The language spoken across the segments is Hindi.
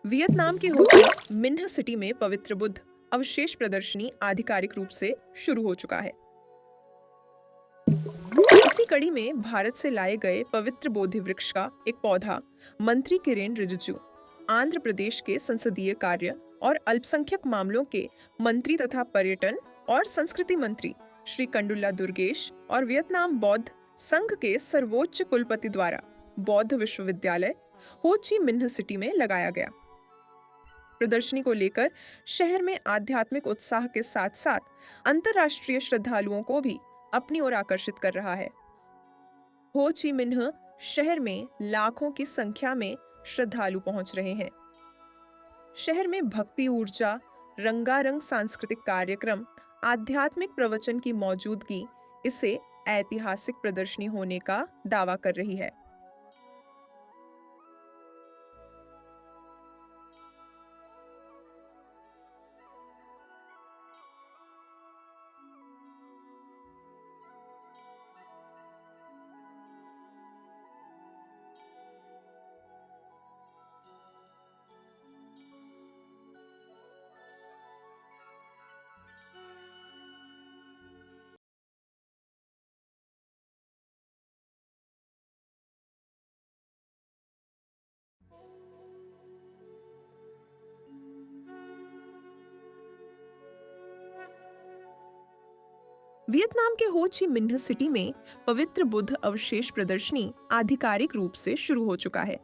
वियतनाम के हो ची मिन्ह सिटी में पवित्र बुद्ध अवशेष प्रदर्शनी आधिकारिक रूप से शुरू हो चुका है। इसी कड़ी में भारत से लाए गए पवित्र बोधि वृक्ष का एक पौधा मंत्री किरेन रिजिजू, आंध्र प्रदेश के संसदीय कार्य और अल्पसंख्यक मामलों के मंत्री तथा पर्यटन और संस्कृति मंत्री श्री कंडुल्ला दुर्गेश और वियतनाम बौद्ध संघ के सर्वोच्च कुलपति द्वारा बौद्ध विश्वविद्यालय हो ची मिन्ह सिटी में लगाया गया। प्रदर्शनी को लेकर शहर में आध्यात्मिक उत्साह के साथ साथ अंतर्राष्ट्रीय श्रद्धालुओं को भी अपनी ओर आकर्षित कर रहा है। हो ची मिन्ह शहर में लाखों की संख्या में श्रद्धालु पहुंच रहे हैं। शहर में भक्ति ऊर्जा, रंगारंग सांस्कृतिक कार्यक्रम, आध्यात्मिक प्रवचन की मौजूदगी इसे ऐतिहासिक प्रदर्शनी होने का दावा कर रही है। वियतनाम के हो ची मिन्ह सिटी में पवित्र बुद्ध अवशेष प्रदर्शनी आधिकारिक रूप से शुरू हो चुका है।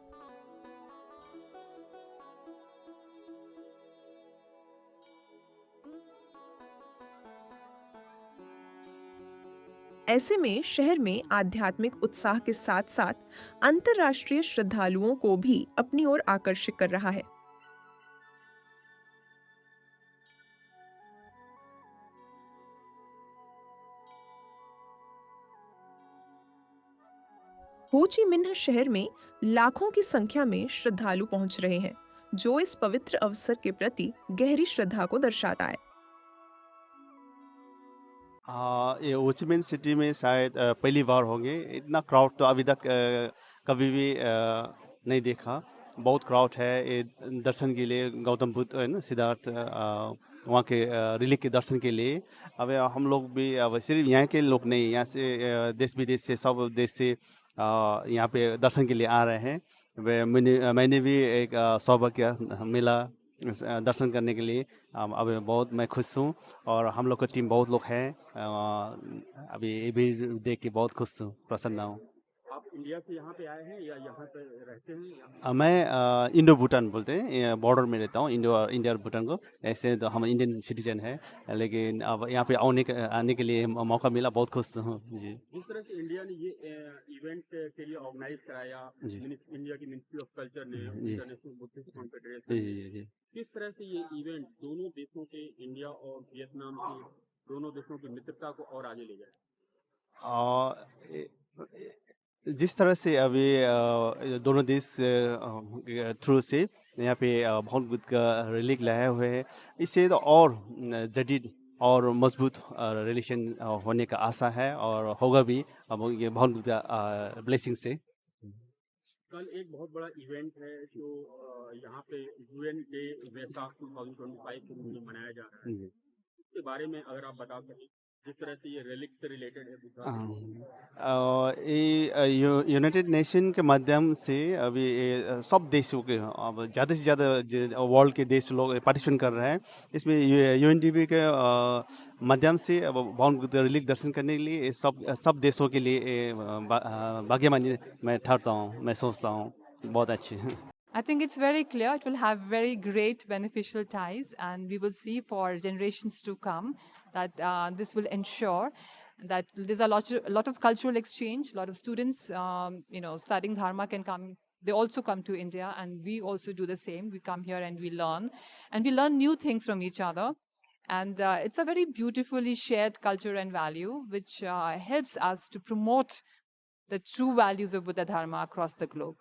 ऐसे में शहर में आध्यात्मिक उत्साह के साथ साथ अंतर्राष्ट्रीय श्रद्धालुओं को भी अपनी ओर आकर्षित कर रहा है। हो ची मिन्ह शहर में लाखों की संख्या में श्रद्धालु पहुंच रहे हैं, जो इस पवित्र अवसर के प्रति गहरी श्रद्धा को दर्शाता है। ये होचिमिन सिटी में शायद पहली बार होंगे। इतना क्राउड तो अभी तक कभी भी नहीं देखा। बहुत क्राउड है ये दर्शन के लिए, गौतम बुद्ध है ना, सिद्धार्थ वहाँ के रिलीफ के दर्शन के लिए। अब हम लोग भी अब सिर्फ यहाँ के लोग नहीं, यहाँ से देश विदेश से, सब देश से यहाँ पे दर्शन के लिए आ रहे हैं। मैंने भी एक सौभाग्य मिला दर्शन करने के लिए। अब बहुत मैं खुश हूँ और हम लोग का टीम बहुत लोग हैं। अभी ये भी देख के बहुत खुश हूँ, प्रसन्न हूँ। आप इंडिया से यहाँ पे आए हैं या यहाँ पे रहते हैं? मैं इंडो भूटान बोलते हैं, बॉर्डर में रहता हूँ, इंडिया और भूटान को। ऐसे तो हम इंडियन सिटीजन है, लेकिन अब यहाँ पे आने के लिए मौका मिला, बहुत खुश हूँ जी। जिस तरह से इंडिया ने ये इवेंट के लिए ऑर्गेनाइज कराया, इंडिया की मिनिस्ट्री ऑफ कल्चर ने, इंटरनेशनल बुद्धिस्ट कॉन्फेडरेशन ने, किस तरह से ये इवेंट दोनों देशों के, इंडिया और वियतनाम के दोनों देशों की मित्रता को और आगे ले जाए? जिस तरह से अभी दोनों देश थ्रू से यहाँ पे बहुत बुद्ध का रिलीक लाए हुए हैं, इससे तो और जदीद और मजबूत रिलेशन होने का आशा है और होगा भी। अब ये बहुत बुद्ध का ब्लेसिंग से। कल एक बहुत बड़ा इवेंट है जो यहाँ पे यूएन डे वेसाख 2025 के रूप में मनाया जा रहा है। इसके बारे में अगर आप बता सकें, जिस तरह से ये रिलीक से रिलेटेड है। यूनाइटेड नेशन के माध्यम से अभी सब देशों के, अब ज़्यादा से ज़्यादा वर्ल्ड के देश लोग पार्टिसिपेट कर रहे हैं इसमें। यूएनडीपी के माध्यम से अब बहुत रिलीक दर्शन करने के लिए सब देशों के लिए भाग्यमानी मैं ठहरता हूँ, मैं सोचता हूँ। बहुत अच्छे। I think it's very clear. It will have very great beneficial ties, and we will see for generations to come that this will ensure that there's a lot of cultural exchange. A lot of students, studying Dharma can come. They also come to India, and we also do the same. We come here and we learn new things from each other. And it's a very beautifully shared culture and value, which helps us to promote the true values of Buddha Dharma across the globe.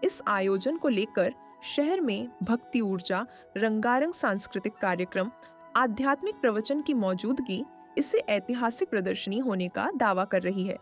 इस आयोजन को लेकर शहर में भक्ति ऊर्जा, रंगारंग सांस्कृतिक कार्यक्रम, आध्यात्मिक प्रवचन की मौजूदगी इसे ऐतिहासिक प्रदर्शनी होने का दावा कर रही है।